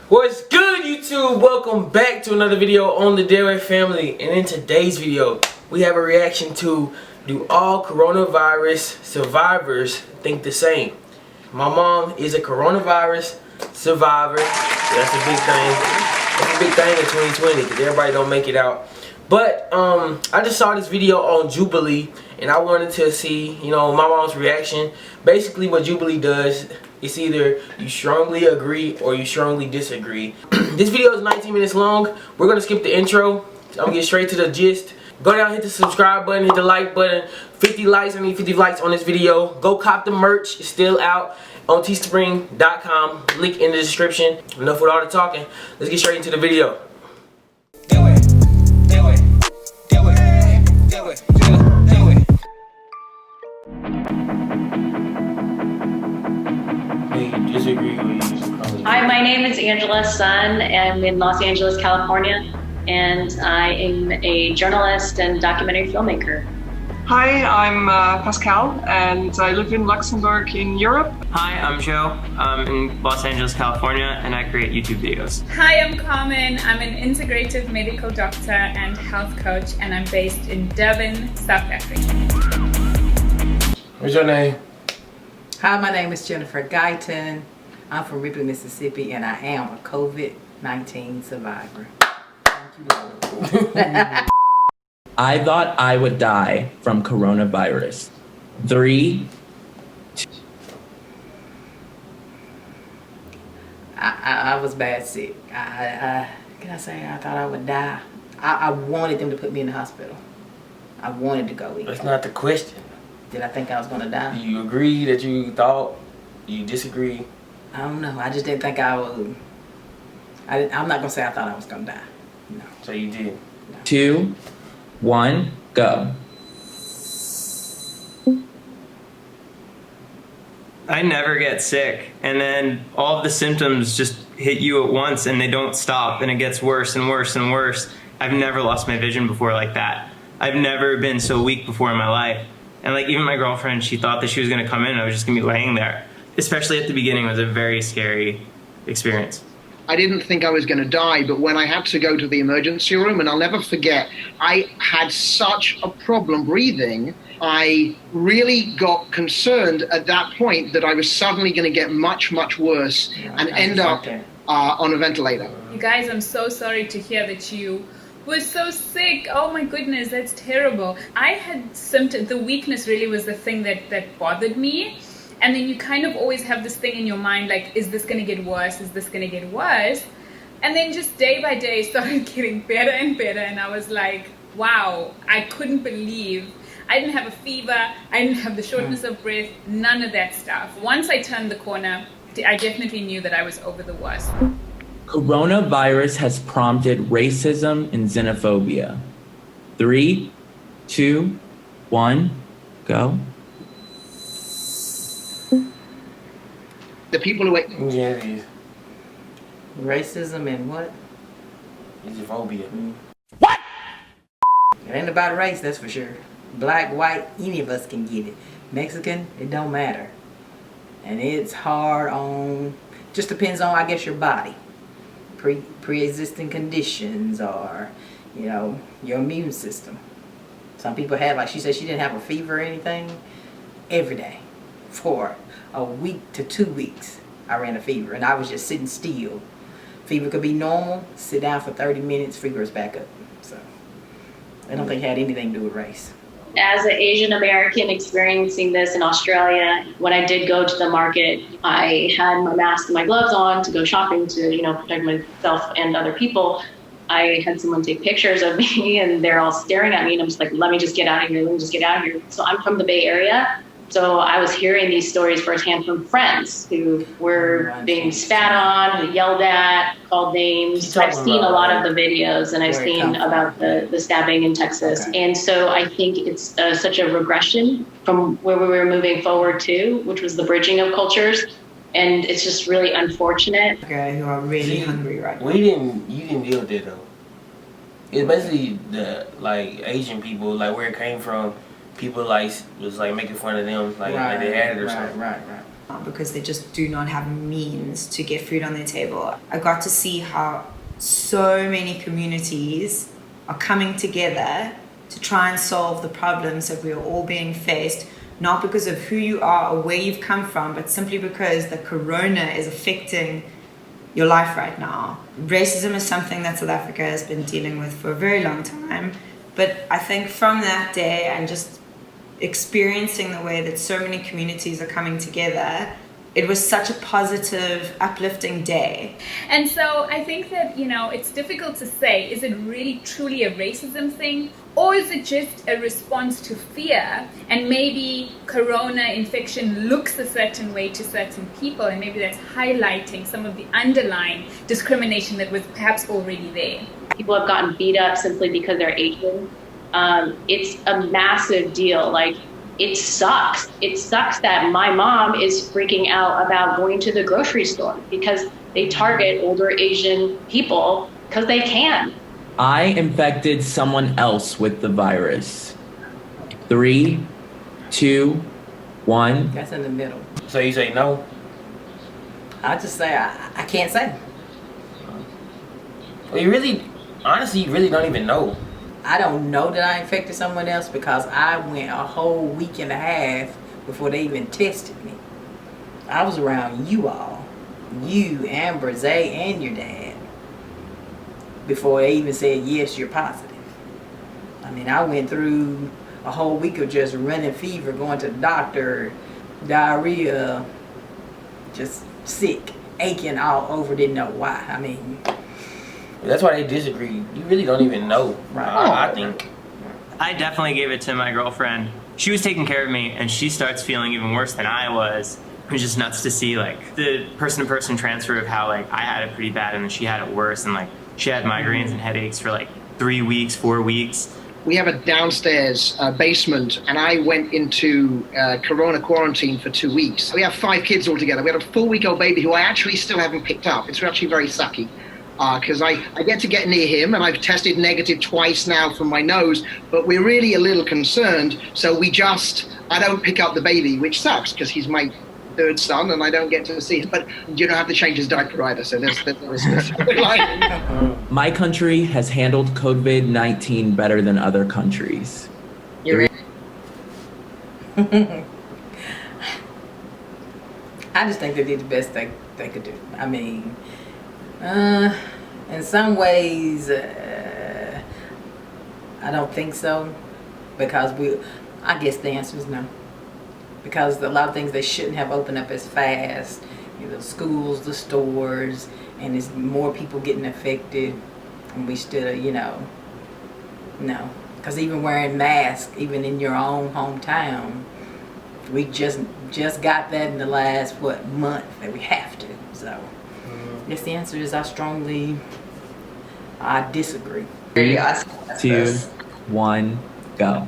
What's good, YouTube? Welcome back to another video on the Deh.Weh family. And in today's video, we have a reaction to do all coronavirus survivors think the same? My mom is a coronavirus survivor. That's a big thing. That's a big thing in 2020 because everybody don't make it out. But I just saw this video on Jubilee and I wanted to see, my mom's reaction. Basically what Jubilee does, it's either you strongly agree or you strongly disagree. This video is 19 minutes long. We're gonna skip the intro. I'm gonna get straight to the gist. Go down, hit the subscribe button, hit the like button. 50 likes, I need 50 likes on this video. Go cop the merch, it's still out on teespring.com. Link in the description. Enough with all the talking. Let's get straight into the video. Deh.Weh, Deh.Weh, Deh.Weh, Deh.Weh, Deh.Weh. Disagree with. Hi, my name is Angela Sun. I'm in Los Angeles, California, and I am a journalist and documentary filmmaker. Hi, I'm Pascal, and I live in Luxembourg in Europe. Hi, I'm Joe. I'm in Los Angeles, California, and I create YouTube videos. Hi, I'm Carmen. I'm an integrative medical doctor and health coach, and I'm based in Durban, South Africa. What's your name? Hi, my name is Jennifer Guyton. I'm from Ripley, Mississippi, and I am a COVID-19 survivor. Thank you, Lord. I thought I would die from coronavirus. 3, 2. I was bad sick. Can I say I thought I would die? I wanted them to put me in the hospital. I wanted to go eat. That's not the question. Did I think I was going to die? Do you agree that you thought? Do you disagree? I don't know. I just didn't think I would. I'm not going to say I thought I was going to die. No. So you did. No. 2, 1, go. I never get sick, and then all of the symptoms just hit you at once and they don't stop, and it gets worse and worse and worse. I've never lost my vision before like that. I've never been so weak before in my life. And like even my girlfriend, she thought that she was gonna come in and I was just gonna be laying there. Especially at the beginning, it was a very scary experience. I didn't think I was going to die, but when I had to go to the emergency room, and I'll never forget, I had such a problem breathing. I really got concerned at that point that I was suddenly going to get much, much worse and end up on a ventilator. You guys, I'm so sorry to hear that you were so sick. Oh my goodness, that's terrible. I had symptoms. The weakness really was the thing that bothered me. And then you kind of always have this thing in your mind, like, is this going to get worse? Is this going to get worse? And then just day by day started getting better and better. And I was like, wow, I couldn't believe. I didn't have a fever. I didn't have the shortness of breath. None of that stuff. Once I turned the corner, I definitely knew that I was over the worst. Coronavirus has prompted racism and xenophobia. 3, 2, 1, go. The people who... Yeah, it is. Racism and what? Xenophobia. What? It ain't about race, that's for sure. Black, white, any of us can get it. Mexican, it don't matter. And it's hard on, just depends on, I guess, your body. Pre-existing conditions or, your immune system. Some people have, like she said, she didn't have a fever or anything. Every day for a week to 2 weeks I ran a fever and I was just sitting still. Fever could be normal, sit down for 30 minutes, fever is back up. So I don't think it had anything to do with race. As an Asian American experiencing this in Australia, when I did go to the market, I had my mask and my gloves on to go shopping to, protect myself and other people. I had someone take pictures of me and they're all staring at me and I'm just like, let me just get out of here, let me just get out of here. So I'm from the Bay Area. So I was hearing these stories firsthand from friends who were being spat on, yelled at, called names. I've seen a lot of the videos and I've seen about the stabbing in Texas. Okay. And so I think it's such a regression from where we were moving forward to, which was the bridging of cultures. And it's just really unfortunate. Okay, you are really hungry right now. You didn't deal with it though. It's basically the Asian people, where it came from. People was making fun of them, like they had it or something. Right. because they just do not have means to get food on their table. I got to see how so many communities are coming together to try and solve the problems that we are all being faced, not because of who you are or where you've come from, but simply because the corona is affecting your life right now. Racism is something that South Africa has been dealing with for a very long time, but I think from that day and just experiencing the way that so many communities are coming together, it was such a positive, uplifting day. And so I think that, it's difficult to say, is it really truly a racism thing? Or is it just a response to fear? And maybe corona infection looks a certain way to certain people, and maybe that's highlighting some of the underlying discrimination that was perhaps already there. People have gotten beat up simply because they're Asian. It's a massive deal. Like, it sucks. It sucks that my mom is freaking out about going to the grocery store because they target older Asian people because they can. I infected someone else with the virus. 3, 2, 1. That's in the middle. So you say no? I just say I can't say. Well, you really don't even know. I don't know that I infected someone else because I went a whole week and a half before they even tested me. I was around you all, you, Amber, Zay, and your dad, before they even said, yes, you're positive. I mean, I went through a whole week of just running fever, going to the doctor, diarrhea, just sick, aching all over, didn't know why. I mean, that's why they disagree. You really don't even know. Right. I think. I definitely gave it to my girlfriend. She was taking care of me, and she starts feeling even worse than I was. It was just nuts to see, like, the person-to-person transfer of how, like, I had it pretty bad and then she had it worse, and, like, she had migraines and headaches for, like, 3 weeks, 4 weeks. We have a downstairs basement, and I went into corona quarantine for 2 weeks. We have 5 kids altogether. We had a 4-week-old baby who I actually still haven't picked up. It's actually very sucky. Because I get to get near him, and I've tested negative twice now from my nose, but we're really a little concerned, so I don't pick up the baby, which sucks, because he's my 3rd son, and I don't get to see him, but you don't have to change his diaper either, so there's My country has handled COVID-19 better than other countries. you're right. I just think they did the best they could do. I mean, in some ways, I don't think so, because I guess the answer is no. Because a lot of things they shouldn't have opened up as fast. The schools, the stores, and there's more people getting affected, and we still, no. Because even wearing masks, even in your own hometown, we just got that in the last, month that we have to, so. Yes, the answer is I disagree. 3, 2, 1, go.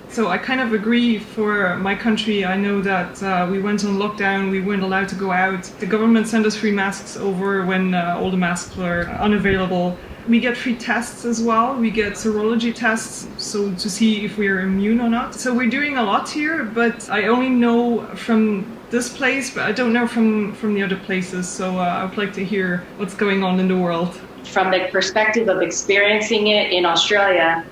So I kind of agree for my country. I know that we went on lockdown, we weren't allowed to go out. The government sent us free masks over when all the masks were unavailable. We get free tests as well. We get serology tests, so to see if we're immune or not. So we're doing a lot here, but I only know from this place, but I don't know from the other places. So I would like to hear what's going on in the world. From the perspective of experiencing it in Australia,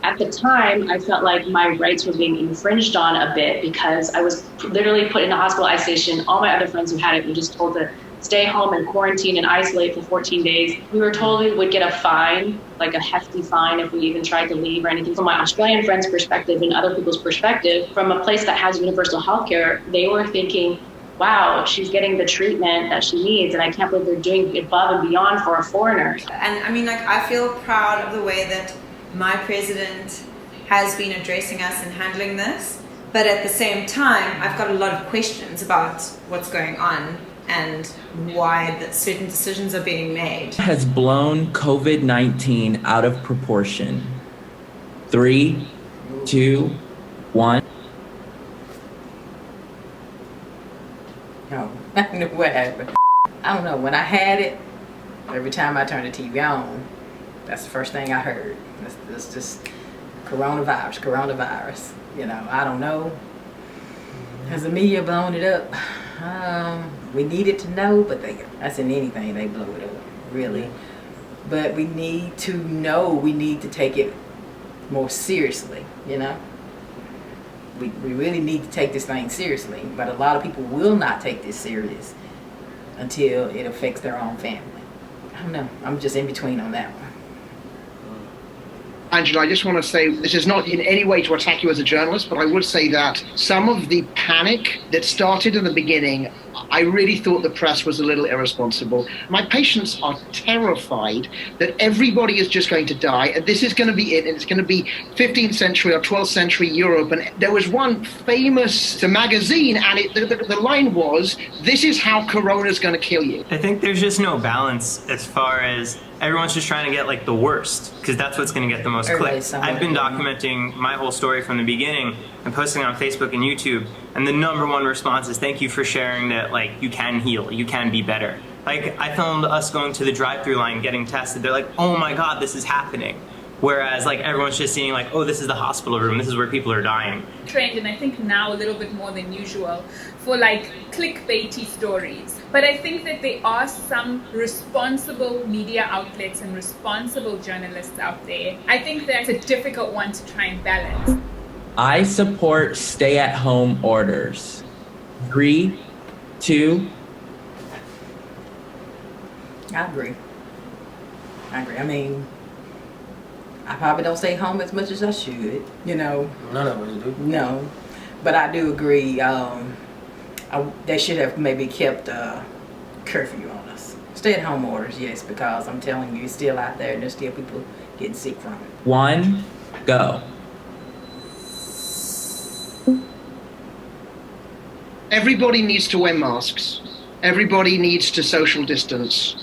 at the time, I felt like my rights were being infringed on a bit because I was literally put in a hospital isolation. All my other friends who had it were just told to stay home and quarantine and isolate for 14 days. We were told we would get a fine, like a hefty fine if we even tried to leave or anything. From my Australian friends' perspective and other people's perspective, from a place that has universal healthcare, they were thinking, wow, she's getting the treatment that she needs, and I can't believe they're doing above and beyond for a foreigner. And I mean, I feel proud of the way that my president has been addressing us and handling this, but at the same time, I've got a lot of questions about what's going on and why certain decisions are being made. Has blown COVID-19 out of proportion. 3, 2, 1. No, I don't know what happened. I don't know, when I had it, every time I turned the TV on, that's the first thing I heard. It's just coronavirus. You know, I don't know. Has the media blown it up? We needed to know, but that's in anything, they blow it up, really. But we need to know, we need to take it more seriously, you know? We really need to take this thing seriously, but a lot of people will not take this serious until it affects their own family. I don't know, I'm just in between on that one. Angela, I just want to say, this is not in any way to attack you as a journalist, but I would say that some of the panic that started in the beginning, I really thought the press was a little irresponsible. My patients are terrified that everybody is just going to die, and this is going to be it, and it's going to be 15th century or 12th century Europe. And there was one famous magazine, and the line was, "This is how Corona is going to kill you." I think there's just no balance as far as everyone's just trying to get like the worst, because that's what's going to get the most clicks. I've been documenting my whole story from the beginning and posting on Facebook and YouTube, and the #1 response is, "Thank you for sharing that, like, you can heal, you can be better." Like, I filmed us going to the drive-through line getting tested. They're like, "Oh my God, this is happening." Whereas like everyone's just seeing like, "Oh, this is the hospital room, this is where people are dying." Trend, and I think now a little bit more than usual, for like clickbaity stories. But I think that there are some responsible media outlets and responsible journalists out there. I think that's a difficult one to try and balance. I support stay-at-home orders. 3, 2. I agree. I mean, I probably don't stay home as much as I should, you know. None of us do. No, but I do agree. They should have maybe kept a curfew on us. Stay-at-home orders, yes, because I'm telling you, it's still out there and there's still people getting sick from it. 1, go. Everybody needs to wear masks. Everybody needs to social distance.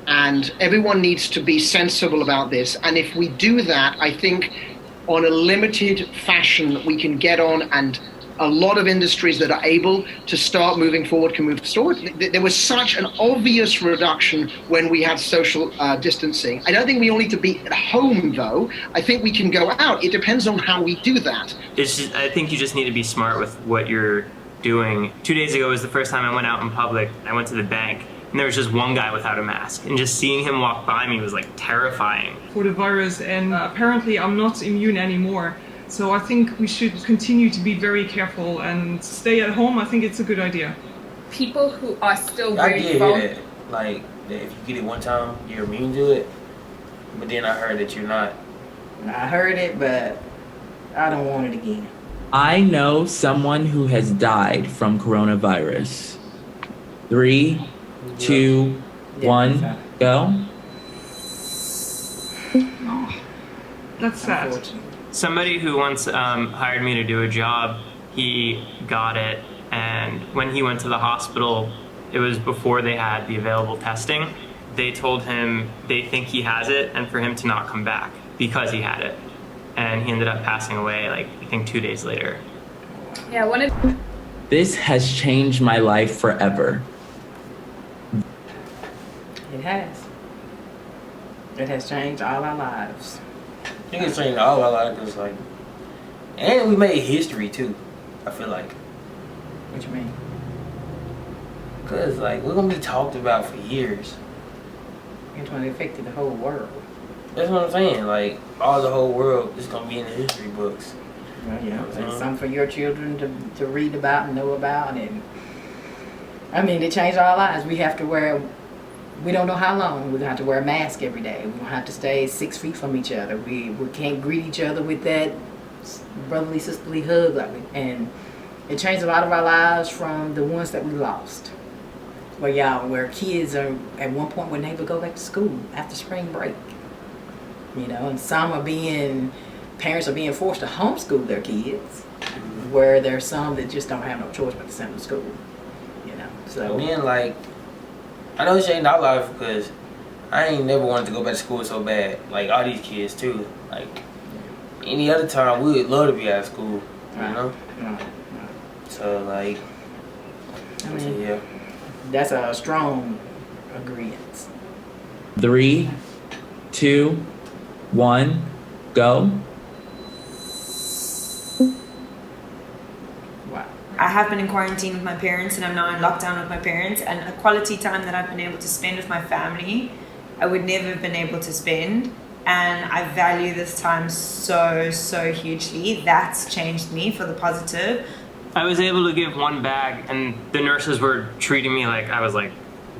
And everyone needs to be sensible about this. And if we do that, I think on a limited fashion, we can get on, and a lot of industries that are able to start moving forward can move forward. There was such an obvious reduction when we had social distancing. I don't think we all need to be at home, though. I think we can go out. It depends on how we do that. It's just, I think you just need to be smart with what you're doing. 2 days ago was the first time I went out in public. I went to the bank, and there was just one guy without a mask, and just seeing him walk by me was like terrifying. For the virus, and apparently I'm not immune anymore. So I think we should continue to be very careful and stay at home. I think it's a good idea. People who are still I very did hear that, like, that if you get it one time, you're immune to it. But then I heard that you're not. I heard it, but I don't want it again. I know someone who has died from coronavirus. 3, 2, 1, go. That's sad. Somebody who once hired me to do a job, he got it, and when he went to the hospital, it was before they had the available testing. They told him they think he has it and for him to not come back because he had it. And he ended up passing away, like, I think 2 days later. Yeah, This has changed my life forever. It has. It has changed all our lives. I think it's changed all our lives, cause like, and we made history too. I feel like, What you mean? cause like we're gonna be talked about for years. It's when it affected the whole world. That's what I'm saying. Like all the whole world is gonna be in the history books. Well, you know, it's something for your children to read about and know about. And I mean, it changed our lives. We have to wear, we don't know how long, we're gonna have to wear a mask every day. We're gonna have to stay 6 feet from each other. We can't greet each other with that brotherly, sisterly hug. And it changed a lot of our lives from the ones that we lost. Where kids are, at one point when they would go back to school after spring break. You know, and parents are being forced to homeschool their kids, where there's some that just don't have no choice but to send them to school. You know, so. And then like, I know it changed our life because I ain't never wanted to go back to school so bad. Like all these kids too. Like any other time, we would love to be out of school. You know. Right. So like, I mean, yeah. That's a strong agreement. 3, 2, 1, go. I have been in quarantine with my parents and I'm now in lockdown with my parents, and a quality time that I've been able to spend with my family I would never have been able to spend, and I value this time so hugely. That's changed me for the positive. I was able to give one bag and the nurses were treating me like I was like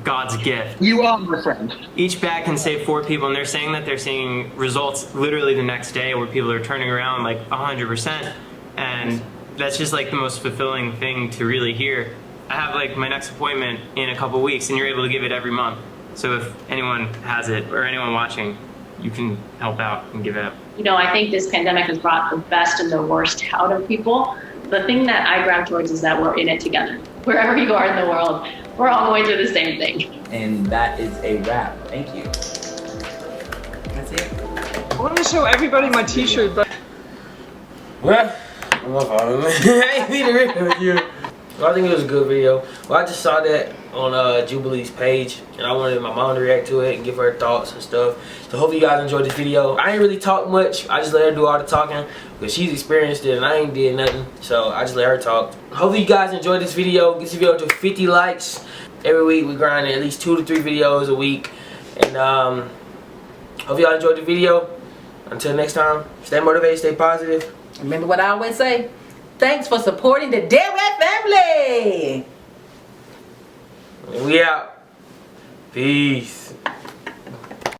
God's gift. You are my friend. Each bag can save 4 people, and they're saying that they're seeing results literally the next day where people are turning around like 100%, and that's just like the most fulfilling thing to really hear. I have like my next appointment in a couple weeks, and you're able to give it every month. So if anyone has it or anyone watching, you can help out and give it up. You know, I think this pandemic has brought the best and the worst out of people. The thing that I grab towards is that we're in it together. Wherever you are in the world, we're all going through the same thing. And that is a wrap. Thank you. That's it. I want to show everybody my t-shirt, but Well, I'm not following. I ain't need to read with you. Well, I think it was a good video. Well, I just saw that on Jubilee's page, and I wanted my mom to react to it and give her thoughts and stuff. So hopefully you guys enjoyed this video. I ain't really talk much. I just let her do all the talking because she's experienced it and I ain't did nothing. So I just let her talk. Hopefully you guys enjoyed this video. Get this video to 50 likes. Every week we grind at least 2 to 3 videos a week. And hope y'all enjoyed the video. Until next time, stay motivated, stay positive. Remember what I always say? Thanks for supporting the Deh.Weh family. And we out. Peace.